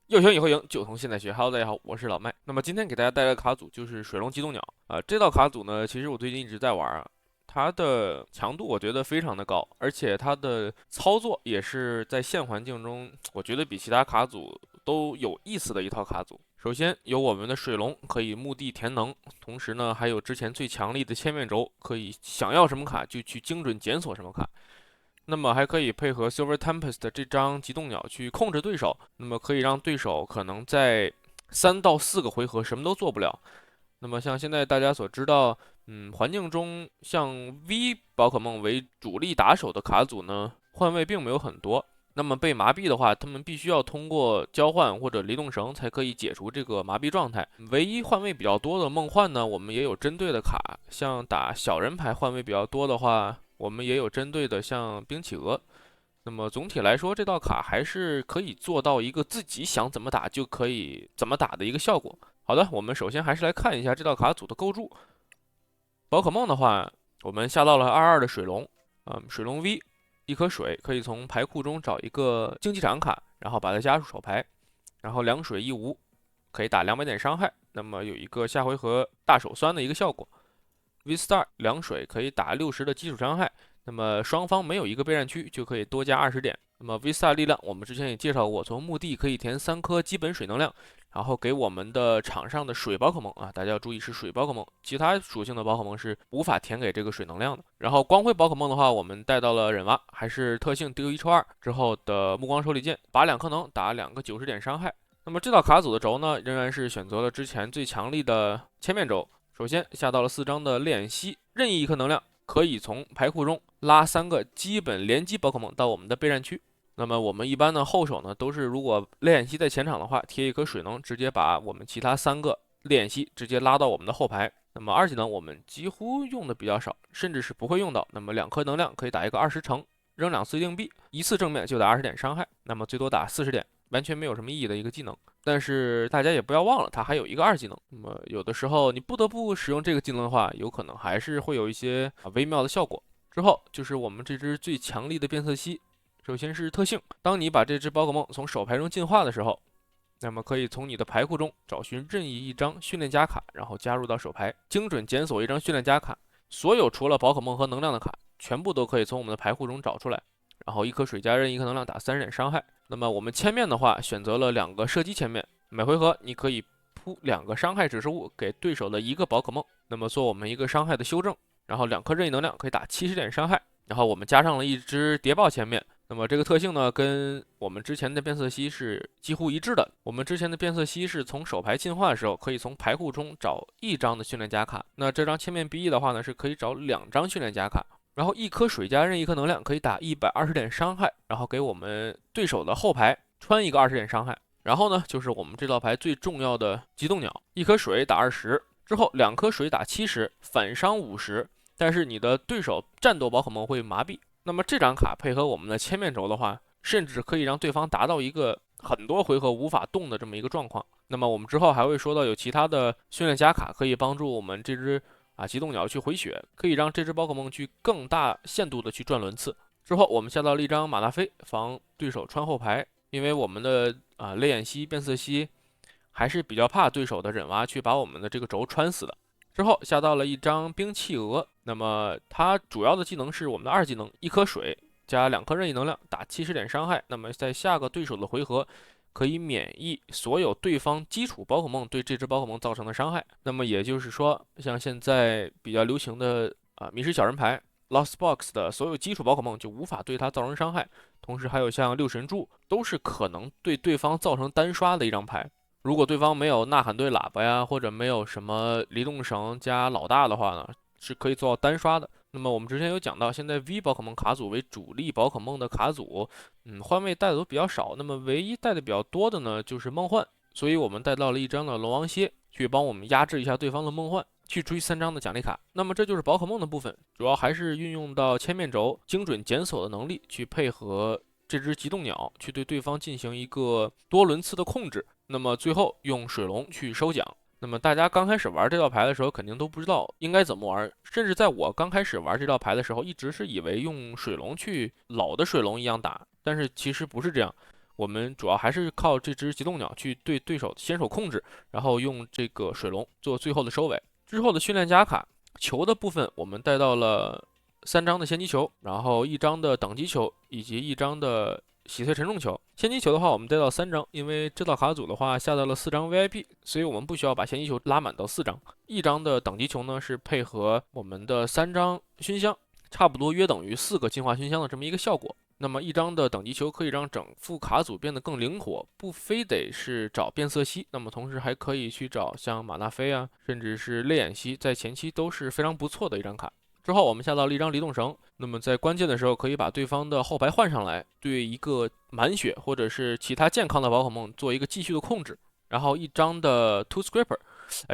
又赢以后赢，就从现在学。Hello，大家好，我是老麦。那么今天给大家带来的卡组就是水龙机动鸟啊、这道卡组呢，其实我最近一直在玩啊，它的强度我觉得非常的高，而且它的操作也是在现环境中，我觉得比其他卡组都有意思的一套卡组。首先有我们的水龙可以墓地填能，同时呢还有之前最强力的切面轴，可以想要什么卡就去精准检索什么卡。那么还可以配合 Silver Tempest 这张极冻鸟去控制对手，那么可以让对手可能在3到4个回合什么都做不了。那么像现在大家所知道，环境中像 V 宝可梦为主力打手的卡组呢，换位并没有很多。那么被麻痹的话，他们必须要通过交换或者离动绳才可以解除这个麻痹状态。唯一换位比较多的梦幻呢，我们也有针对的卡，像打小人牌换位比较多的话，我们也有针对的像冰企鹅。那么总体来说，这道卡还是可以做到一个自己想怎么打就可以怎么打的一个效果。好的，我们首先还是来看一下这道卡组的构筑。宝可梦的话，我们下到了22的水龙，水龙 V，一颗水可以从牌库中找一个竞技场卡，然后把它加入手牌，然后两水一无，可以打200点伤害，那么有一个下回合大手酸的一个效果。V Star 两水可以打60的基础伤害，那么双方没有一个备战区就可以多加20点。那么 V Star 力量，我们之前也介绍过，从墓地可以填3颗基本水能量，然后给我们的场上的水宝可梦啊，大家要注意是水宝可梦，其他属性的宝可梦是无法填给这个水能量的。然后光辉宝可梦的话，我们带到了忍蛙，还是特性丢1抽2之后的目光手里剑，拔2颗能打2个90点伤害。那么这道卡组的轴呢，仍然是选择了之前最强力的千面轴。首先下到了4张的烈焰蜥，任意1颗能量可以从牌库中拉3个基本连击宝可梦到我们的备战区。那么我们一般的后手呢，都是如果烈焰蜥在前场的话，贴一颗水能，直接把我们其他3个烈焰蜥直接拉到我们的后排。那么二技能我们几乎用的比较少，甚至是不会用到。那么2颗能量可以打一个20成，扔2次硬币，一次正面就打20点伤害，那么最多打40点，完全没有什么意义的一个技能。但是大家也不要忘了，它还有一个二技能。那么有的时候你不得不使用这个技能的话，有可能还是会有一些微妙的效果。之后就是我们这只最强力的变色蜥。首先是特性，当你把这只宝可梦从手牌中进化的时候，那么可以从你的牌库中找寻任意一张训练家卡，然后加入到手牌，精准检索一张训练家卡。所有除了宝可梦和能量的卡，全部都可以从我们的牌库中找出来。然后一颗水加任意一颗能量打30点伤害。那么我们千面的话，选择了2个射击千面，每回合你可以铺2个伤害指示物给对手的1个宝可梦，那么做我们一个伤害的修正。然后2颗任意能量可以打70点伤害。然后我们加上了一只谍报千面，那么这个特性呢，跟我们之前的变色蜥是几乎一致的。我们之前的变色蜥是从手牌进化的时候，可以从牌库中找1张的训练家卡，那这张千面 BE 的话呢，是可以找2张训练家卡。然后一颗水加任意一颗能量可以打120点伤害，然后给我们对手的后排穿一个20点伤害。然后呢，就是我们这道牌最重要的极冻鸟，一颗水打20，之后2颗水打70，反伤50，但是你的对手战斗宝可梦会麻痹。那么这张卡配合我们的千面轴的话，甚至可以让对方达到一个很多回合无法动的这么一个状况。那么我们之后还会说到有其他的训练家卡可以帮助我们这只极冻鸟去回血，可以让这只宝可梦去更大限度的去转轮次。之后我们下到了一张马纳菲，防对手穿后排，因为我们的泪眼蜥、变色蜥还是比较怕对手的忍蛙去把我们的这个轴穿死的。之后下到了一张冰企鹅，那么它主要的技能是我们的二技能，一颗水加2颗任意能量打70点伤害。那么在下个对手的回合，可以免疫所有对方基础宝可梦对这只宝可梦造成的伤害。那么也就是说，像现在比较流行的迷失小人牌 Lost Box 的所有基础宝可梦就无法对它造成伤害。同时还有像六神柱，都是可能对对方造成单刷的一张牌。如果对方没有呐喊对喇叭呀，或者没有什么离动绳加老大的话呢，是可以做到单刷的。那么我们之前有讲到，现在 V 宝可梦卡组为主力宝可梦的卡组，换位带的都比较少。那么唯一带的比较多的呢，就是梦幻，所以我们带到了一张的龙王蝎，去帮我们压制一下对方的梦幻，去追3张的奖励卡。那么这就是宝可梦的部分，主要还是运用到千面轴精准检索的能力，去配合这只极冻鸟，去对对方进行一个多轮次的控制。那么最后用水龙去收奖。那么大家刚开始玩这道牌的时候，肯定都不知道应该怎么玩，甚至在我刚开始玩这道牌的时候，一直是以为用水龙去老的水龙一样打，但是其实不是这样。我们主要还是靠这只极冻鸟去对对手先手控制，然后用这个水龙做最后的收尾。之后的训练家卡球的部分，我们带到了3张的先机球，然后1张的等级球，以及1张的洗碎沉重球。先机球的话，我们带到3张，因为这套卡组的话下到了4张 VIP，所以我们不需要把先机球拉满到4张。1张的等级球呢是配合我们的3张熏香，差不多约等于4个净化熏香的这么一个效果。那么1张的等级球可以让整副卡组变得更灵活，不非得是找变色蜥，那么同时还可以去找像马纳菲啊，甚至是泪眼蜥，在前期都是非常不错的一张卡。之后我们下到了1张离动绳，那么在关键的时候可以把对方的后排换上来，对一个满血或者是其他健康的宝可梦做一个继续的控制。然后1张的 Two Scraper，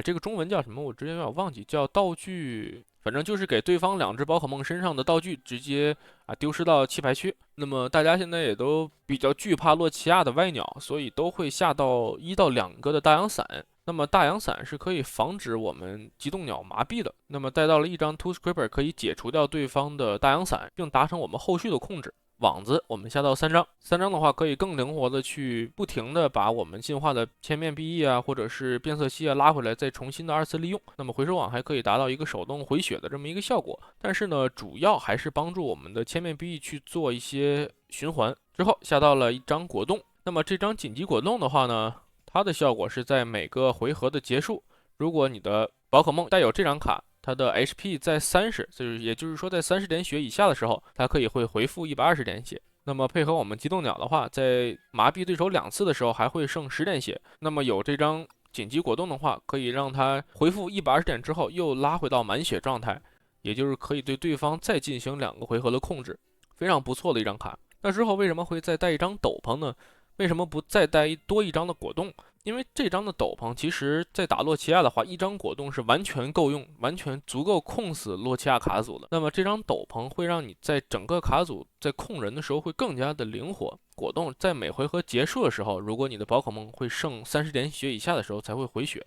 这个中文叫什么？我之前有点忘记，叫道具，反正就是给对方2只宝可梦身上的道具直接丢失到弃牌区。那么大家现在也都比较惧怕洛奇亚的歪鸟，所以都会下到1到2个的大阳伞。那么大阳伞是可以防止我们极冻鸟麻痹的。那么带到了1张 Two Scraper， 可以解除掉对方的大阳伞，并达成我们后续的控制。网子我们下到3张，3张的话可以更灵活的去不停的把我们进化的千面毕翼啊，或者是变色蜥拉回来，再重新的2次利用。那么回收网还可以达到一个手动回血的这么一个效果，但是呢，主要还是帮助我们的千面毕翼去做一些循环。之后下到了1张果冻，那么这张紧急果冻的话呢，它的效果是在每个回合的结束，如果你的宝可梦带有这张卡，它的 HP 在30，也就是说在30点血以下的时候，它可以会回复120点血。那么配合我们极冻鸟的话，在麻痹对手2次的时候，还会剩10点血。那么有这张紧急果冻的话，可以让它回复120点之后又拉回到满血状态，也就是可以对对方再进行2个回合的控制，非常不错的一张卡。那之后为什么会再带1张斗篷呢？为什么不再带多1张的果冻？因为这张的斗篷，其实在打洛奇亚的话，1张果冻是完全够用，完全足够控死洛奇亚卡组的。那么这张斗篷会让你在整个卡组在控人的时候会更加的灵活。果冻在每回合结束的时候，如果你的宝可梦会剩30点血以下的时候才会回血。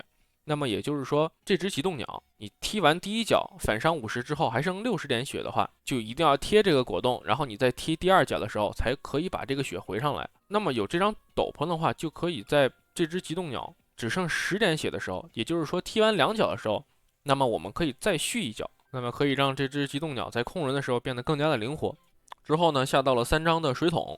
那么也就是说，这只极冻鸟，你踢完第1脚反伤50之后还剩60点血的话，就一定要贴这个果冻，然后你再踢第2脚的时候才可以把这个血回上来。那么有这张斗篷的话，就可以在这只极冻鸟只剩10点血的时候，也就是说踢完2脚的时候，那么我们可以再续1脚，那么可以让这只极冻鸟在控人的时候变得更加的灵活。之后呢，下到了3张的水桶。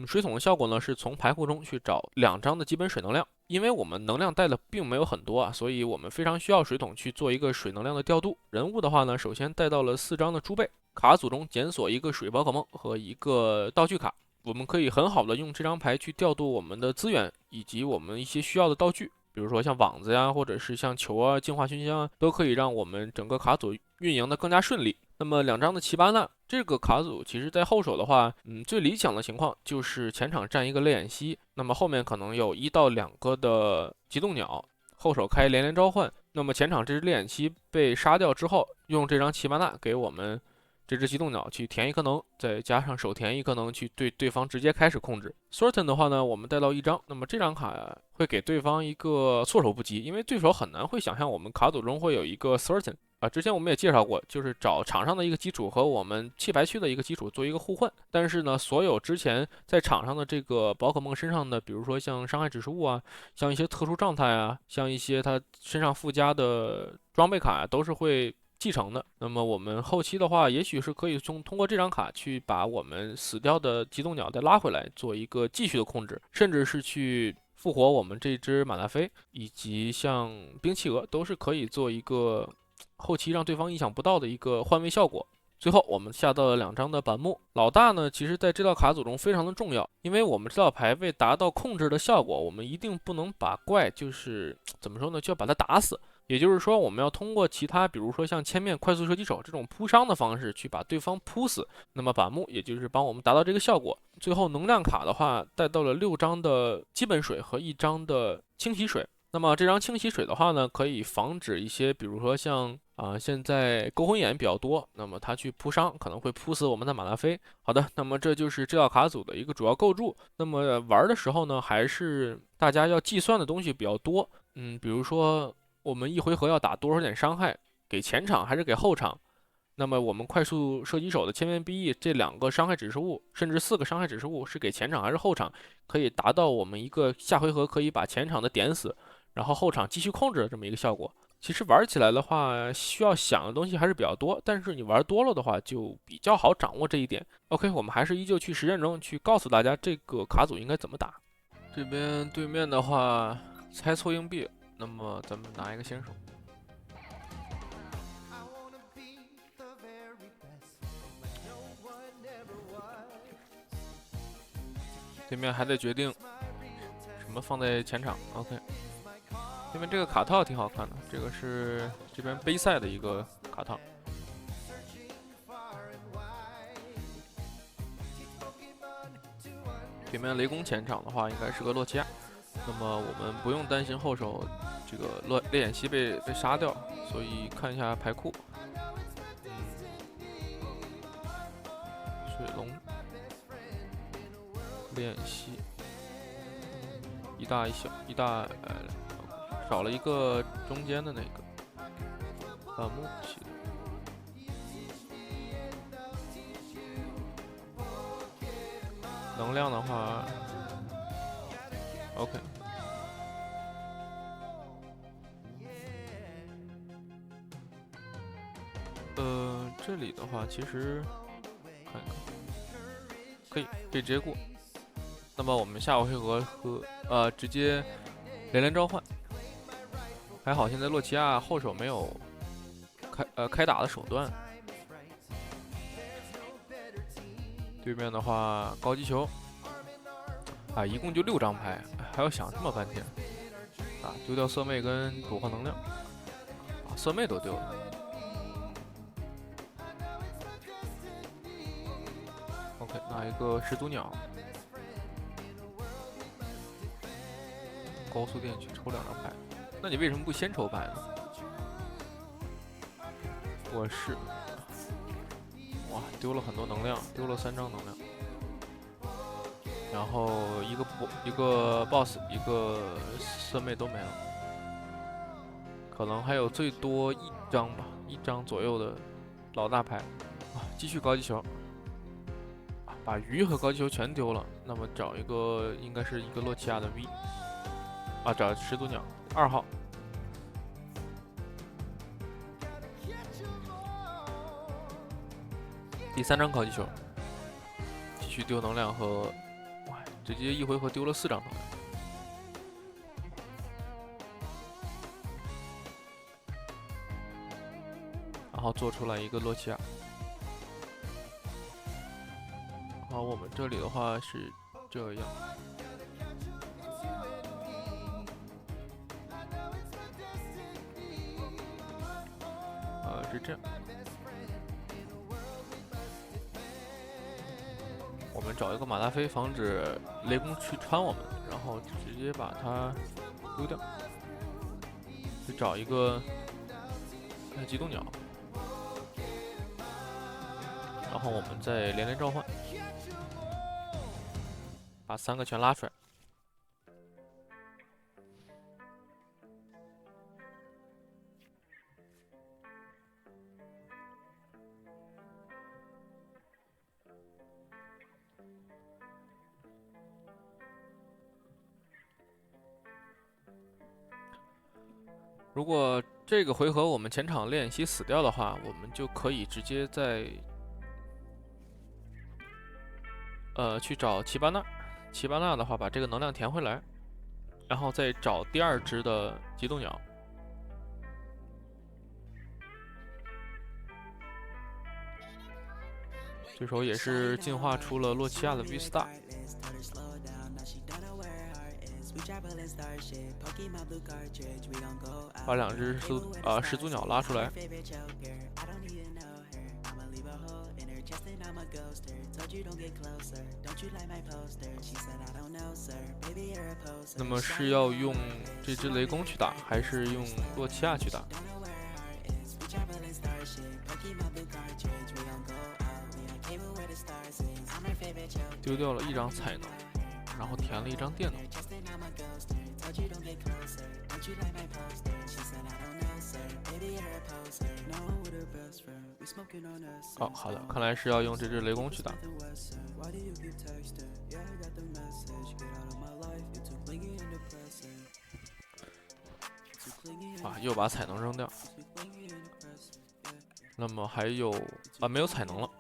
水桶的效果呢是从牌库中去找2张的基本水能量，因为我们能量带的并没有很多所以我们非常需要水桶去做一个水能量的调度。人物的话呢，首先带到了4张的猪背，卡组中检索一个水宝可梦和一个道具卡，我们可以很好的用这张牌去调度我们的资源以及我们一些需要的道具，比如说像网子呀，或者是像球啊、净化熏香啊，都可以让我们整个卡组运营的更加顺利。那么2张的奇巴纳这个卡组，其实在后手的话，最理想的情况就是前场站一个泪眼蜥，那么后面可能有1到2个的极冻鸟，后手开连连召唤，那么前场这只泪眼蜥被杀掉之后，用这张奇巴纳给我们这只极冻鸟去填1颗能，再加上手填1颗能去对对方直接开始控制。Sorten 的话呢，我们带到1张，那么这张卡会给对方一个措手不及，因为对手很难会想象我们卡组中会有一个 Sorten。之前我们也介绍过，就是找场上的一个基础和我们弃牌区的一个基础做一个互换。但是呢，所有之前在场上的这个宝可梦身上的，比如说像伤害指示物啊，像一些特殊状态啊，像一些它身上附加的装备卡都是会继承的。那么我们后期的话，也许是可以通过这张卡去把我们死掉的极冻鸟再拉回来，做一个继续的控制，甚至是去复活我们这只马纳菲以及像冰企鹅，都是可以做一个后期让对方意想不到的一个换位效果。最后我们下到了2张的板木老大呢，其实在这道卡组中非常的重要，因为我们这道牌为达到控制的效果，我们一定不能把怪就是怎么说呢，就要把它打死。也就是说，我们要通过其他，比如说像千面快速射击手这种扑伤的方式去把对方扑死。那么板木也就是帮我们达到这个效果。最后能量卡的话，带到了6张的基本水和1张的清洗水。那么这张清洗水的话呢，可以防止一些，比如说像现在勾魂眼比较多，那么它去扑伤可能会扑死我们的马纳菲。好的，那么这就是这套卡组的一个主要构筑。那么玩的时候呢，还是大家要计算的东西比较多。比如说我们一回合要打多少点伤害，给前场还是给后场？那么我们快速射击手的千面 BE 这2个伤害指示物，甚至4个伤害指示物是给前场还是后场，可以达到我们一个下回合可以把前场的点死，然后后场继续控制的这么一个效果。其实玩起来的话，需要想的东西还是比较多，但是你玩多了的话，就比较好掌握这一点。OK， 我们还是依旧去实践中去告诉大家这个卡组应该怎么打。这边对面的话，猜错硬币，那么咱们拿一个先手。对面还得决定什么放在前场。OK， 对面这个卡套挺好看的，这个是这边杯赛的一个卡套。对面雷公前场的话应该是个洛奇亚，那么我们不用担心后手这个烈焰蜥被杀掉，所以看一下牌库。水龙。烈焰蜥，一大一小，一大少了一个中间的那个木器的。能量的话 ，OK。这里的话其实看一看，可以直接过。那么我们下回合和直接连召唤，还好现在洛奇亚后手没有开打的手段。对面的话高级球一共就6张牌，还要想这么半天丢掉色妹跟主化能量色妹都丢了。OK， 拿一个始祖鸟。高速电去抽2张牌，那你为什么不先抽牌呢？我是，哇，丢了很多能量，丢了3张能量，然后一个 boss 一个色妹都没了，可能还有最多1张吧，1张左右的老大牌继续高级球把鱼和高级球全丢了，那么找一个应该是一个洛奇亚的 V。找始祖鸟2号，第3张高级球，继续丢能量和，直接一回合丢了4张能量。然后做出来一个洛奇亚。好，我们这里的话是这样。是这样，我们找一个马达飞，防止雷公去穿我们，然后直接把它丢掉。再找一个机动鸟，然后我们再连召唤，把3个全拉出来。如果这个回合我们前场练习死掉的话，我们就可以直接在去找奇巴纳。奇巴纳的话，把这个能量填回来，然后再找第2只的机动鸟。这时候也是进化出了洛奇亚的 V Star。把2只始祖鸟拉出来，那么是要用这只雷公去打，还是用洛奇亚去打？丢掉了1张彩能，然后填了1张电能。哦，好的，看来是要用这只雷公去打。啊，又把彩能扔掉。那么还有没有彩能了。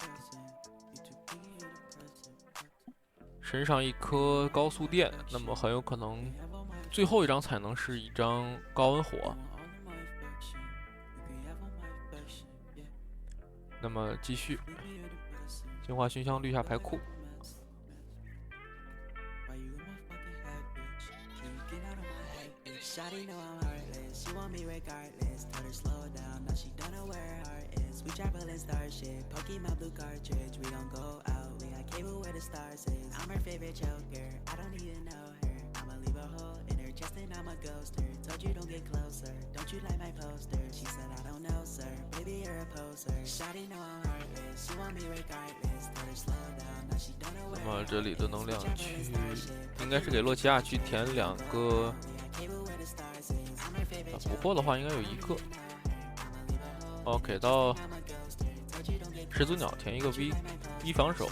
身上一颗高速电，那么很有可能最后一张彩能是一张高温火。那么继续，净化熏香绿下牌库。那么这里的能量去应该是给洛奇亚去填2个，捕获的话应该有1个。给到始祖鸟填一个 V 防守，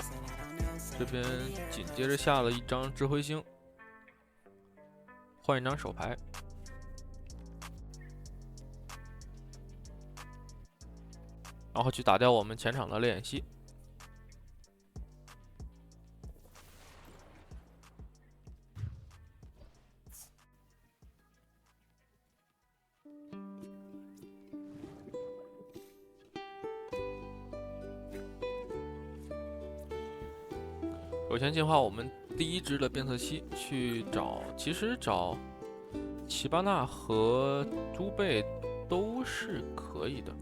这边紧接着下了一张智慧星，换一张手牌。然后去打掉我们前场的烈焰蜥。首先进化我们第1只的变色蜥，去找，其实找奇巴纳和猪贝都是可以的。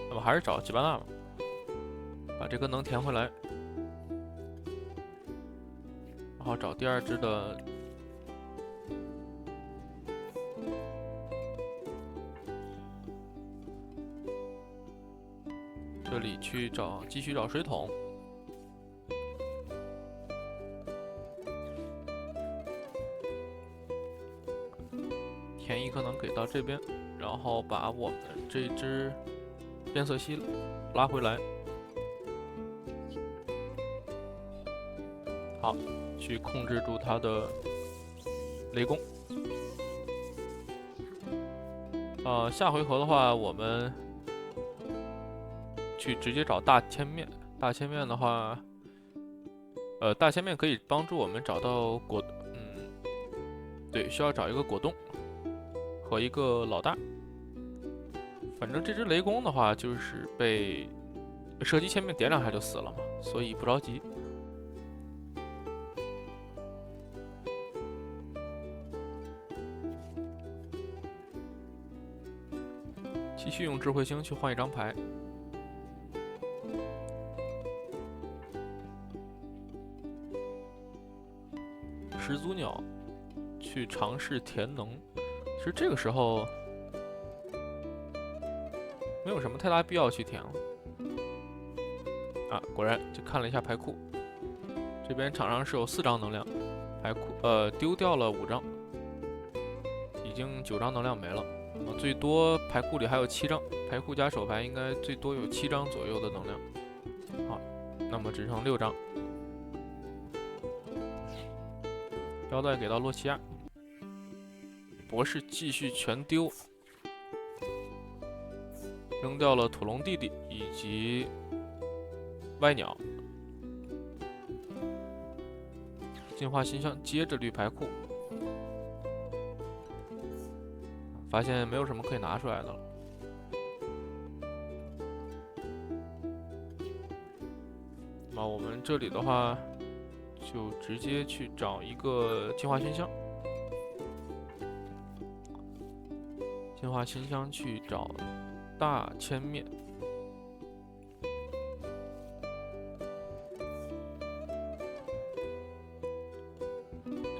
那么还是找奇巴纳吧，把这个能填回来，然后找第2只的这里去找，继续找水桶。填1颗能给到这边，然后把我们这只变色蜥拉回来。好，去控制住它的雷公。下回合的话，我们去直接找大千面。大千面的话，大千面可以帮助我们找到对，需要找一个果冻和一个老大。反正这只雷公的话，就是被射击千面点2下就死了嘛，所以不着急。继续用智慧星去换一张牌。始祖鸟去尝试填能，其实这个时候没有什么太大必要去填了。果然就看了一下牌库，这边场上是有4张能量，牌库丢掉了5张，已经9张能量没了。最多牌库里还有7张，牌库加手牌应该最多有7张左右的能量。好，那么只剩6张。腰带给到洛奇亚，博士继续全丢，扔掉了土龙弟弟以及歪鸟。进化新香接着绿牌库，发现没有什么可以拿出来的了。那我们这里的话，就直接去找一个进化熏香，进化熏香去找大千面。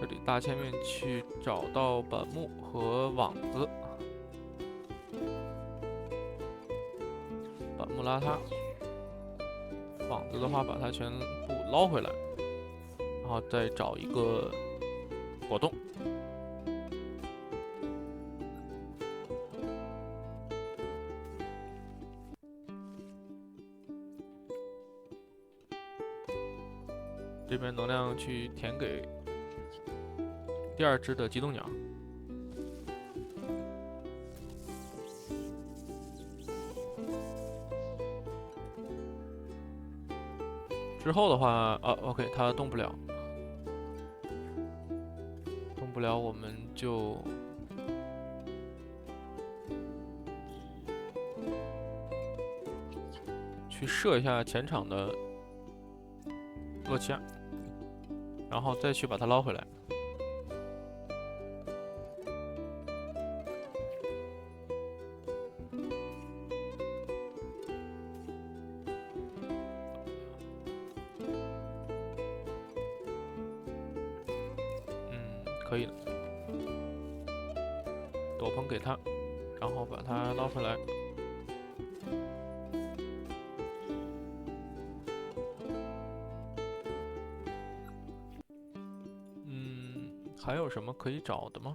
这里大千面去找到板木和网子，板木拉它，网子的话把它全部捞回来。然后再找一个果冻，这边能量去填给第2只的机动鸟。之后的话，OK， 它动不了，我们就去射一下前场的洛奇亚，然后再去把它捞回来。可以的，斗篷给他，然后把它捞回来。还有什么可以找的吗？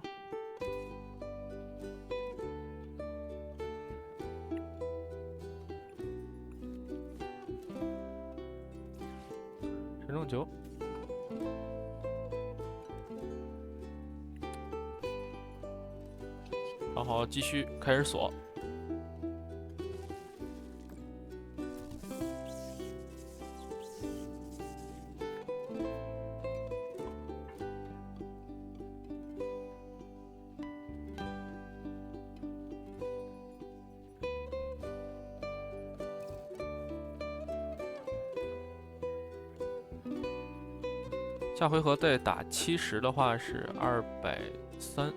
沉重球。然后继续开始锁。下回合再打70的话是230。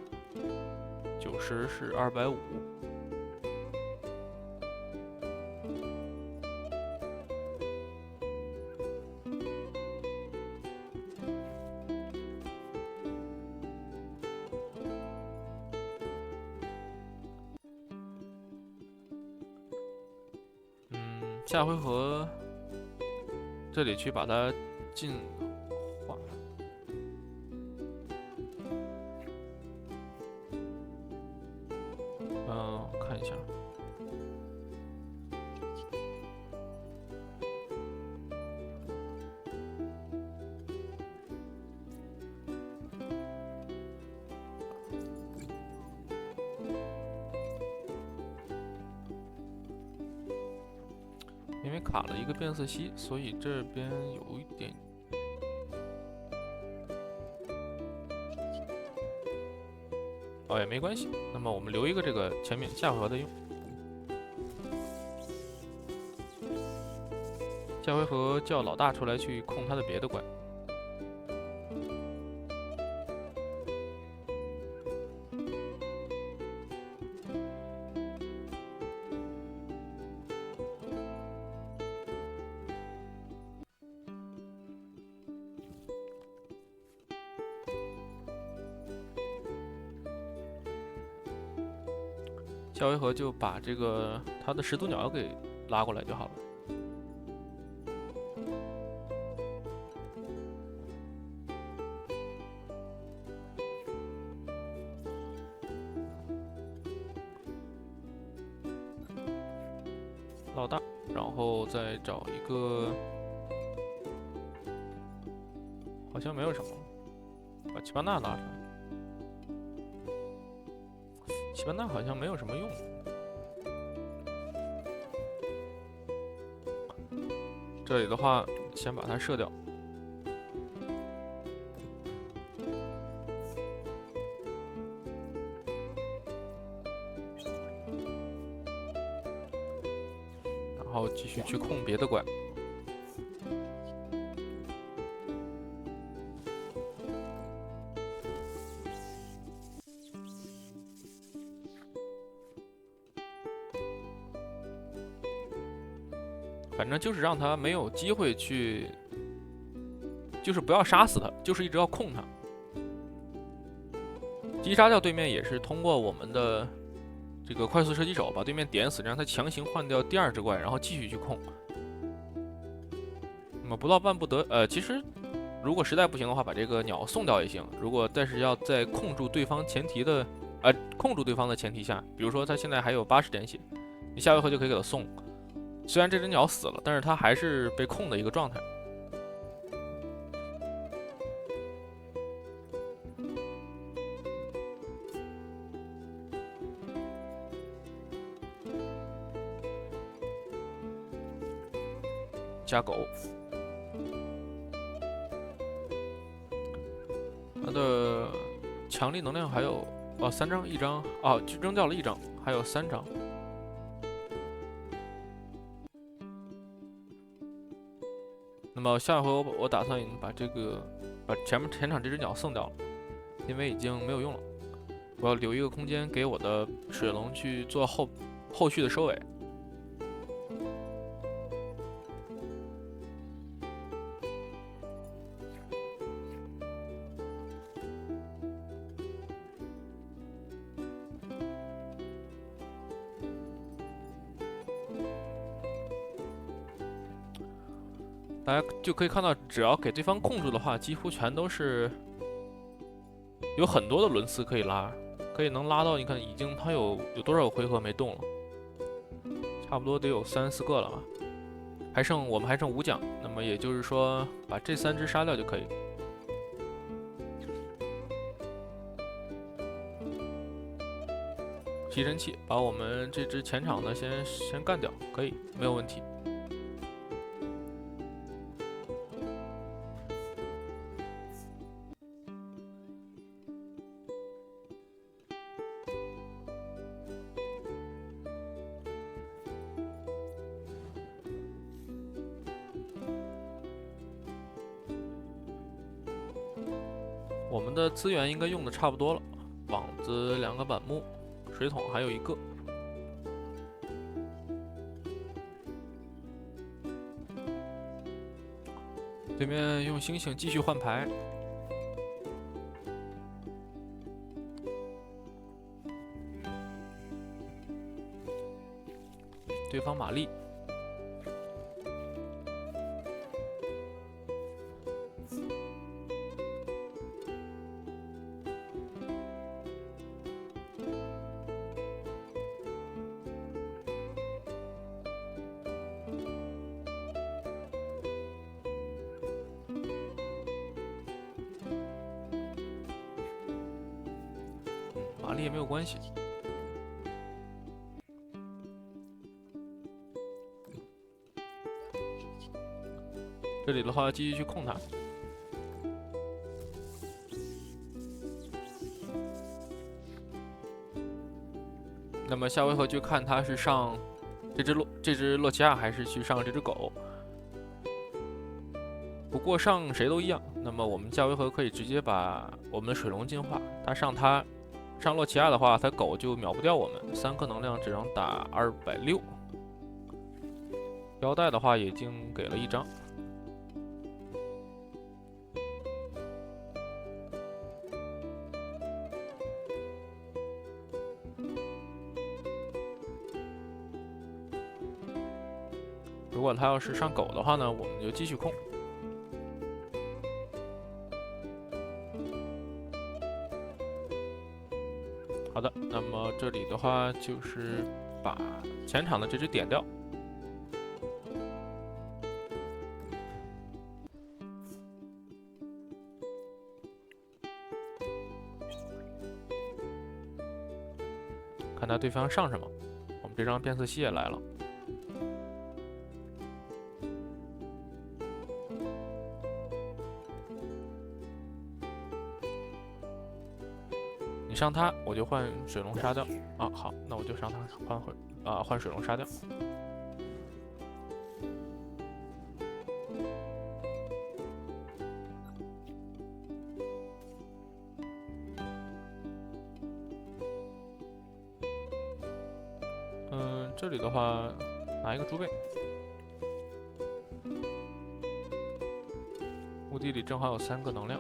90是250，下回合这里去把它进化。看一下，因为卡了一个变色蜥，所以这边有一点。也没关系。那么我们留一个这个前面下回合的用。下回合叫老大出来去控他的别的怪。下回合就把这个他的始祖鸟给拉过来就好了。老大，然后再找一个，好像没有什么，把奇巴纳拉出来。奇巴纳好像没有什么用。这里的话，先把它射掉。然后继续去控别的怪。反正就是让他没有机会去，就是不要杀死他，就是一直要控他。击杀掉对面也是通过我们的这个快速射击手把对面点死，让他强行换掉第2只怪，然后继续去控。那么不到万不得，其实如果实在不行的话，把这个鸟送掉也行。如果但是要在控住对方前提的，控住对方的前提下，比如说他现在还有80点血，你下回合就可以给他送。虽然这只鸟死了，但是它还是被控的一个状态。加狗。它的强力能量还有3张，1张就扔掉了1张，还有3张。那么下回我打算把前场这只鸟送掉了，因为已经没有用了。我要留一个空间给我的水龙去做后续的收尾。大家就可以看到，只要给对方控住的话，几乎全都是有很多的轮次可以拉，能拉到你看它有多少回合没动了，差不多得有3、4个了吧，我们还剩5奖，那么也就是说把这3只杀掉就可以。吸尘器把我们这只前场的先干掉，可以，没有问题。我们的资源应该用的差不多了，网子2个板木，水桶还有1个。对面用星星继续换牌，对方玛丽。玛丽也没有关系。这里的话，继续去控它。那么下回合就看他是上这只洛奇亚，还是去上这只狗。不过上谁都一样。那么我们下回合可以直接把我们的水龙进化。上洛奇亚的话，他狗就秒不掉我们，3颗能量只能打260。腰带的话已经给了1张。如果他要是上狗的话呢，我们就继续控。好的，那么这里的话就是把前场的这只点掉。看他对方上什么，我们这张变色蜥也来了。你上它，我就换水龙杀掉。好，那我就上它换水龙杀掉。这里的话拿一个猪背，墓地里正好有3个能量。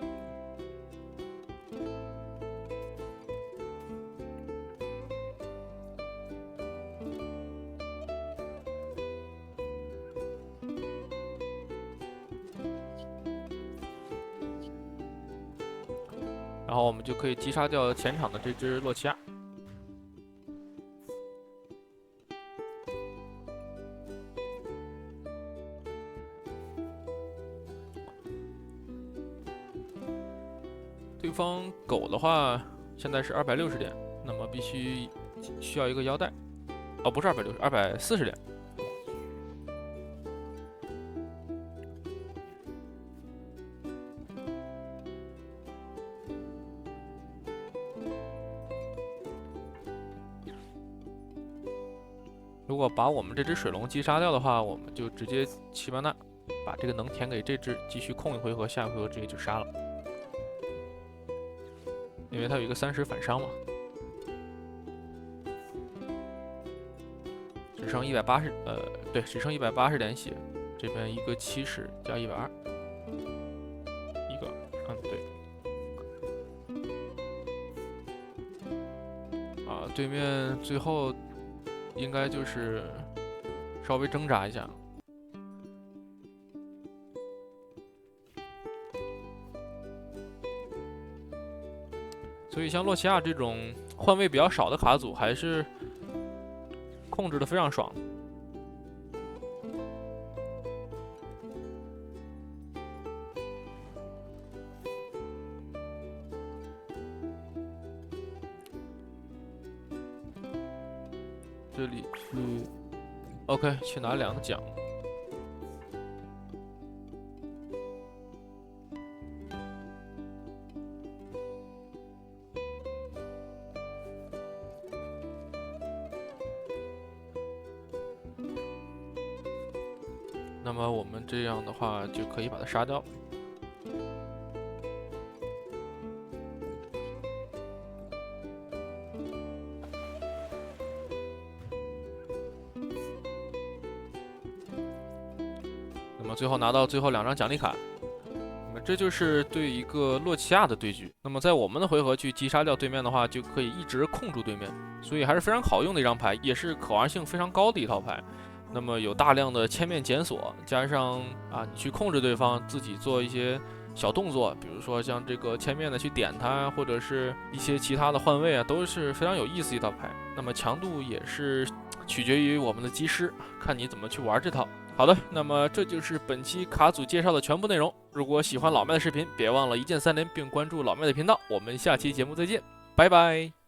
然后我们就可以击杀掉前场的这只洛奇亚。对方狗的话，现在是260点，那么需要一个腰带。不是260，240点。如果把我们这只水龙击杀掉的话，我们就直接7mana把这个能填给这只，继续控一回合，下一回合直接就杀了，因为它有一个30反伤嘛。只剩180，对，只剩180点血。这边一个70加120，一个，对。对面最后应该就是稍微挣扎一下。所以像洛奇亚这种换位比较少的卡组，还是控制的非常爽。这里去 ，OK， 去拿2个奖。那么我们这样的话就可以把它杀掉。那么最后拿到最后2张奖励卡。那么这就是对一个洛奇亚的对局。那么在我们的回合去击杀掉对面的话，就可以一直控住对面，所以还是非常好用的一张牌，也是可玩性非常高的一套牌。那么有大量的千面检索，加上你去控制对方，自己做一些小动作，比如说像这个千面的去点它，或者是一些其他的换位啊，都是非常有意思一套牌。那么强度也是取决于我们的机师，看你怎么去玩这套。好的，那么这就是本期卡组介绍的全部内容。如果喜欢老麦的视频，别忘了一键3连并关注老麦的频道。我们下期节目再见，拜拜。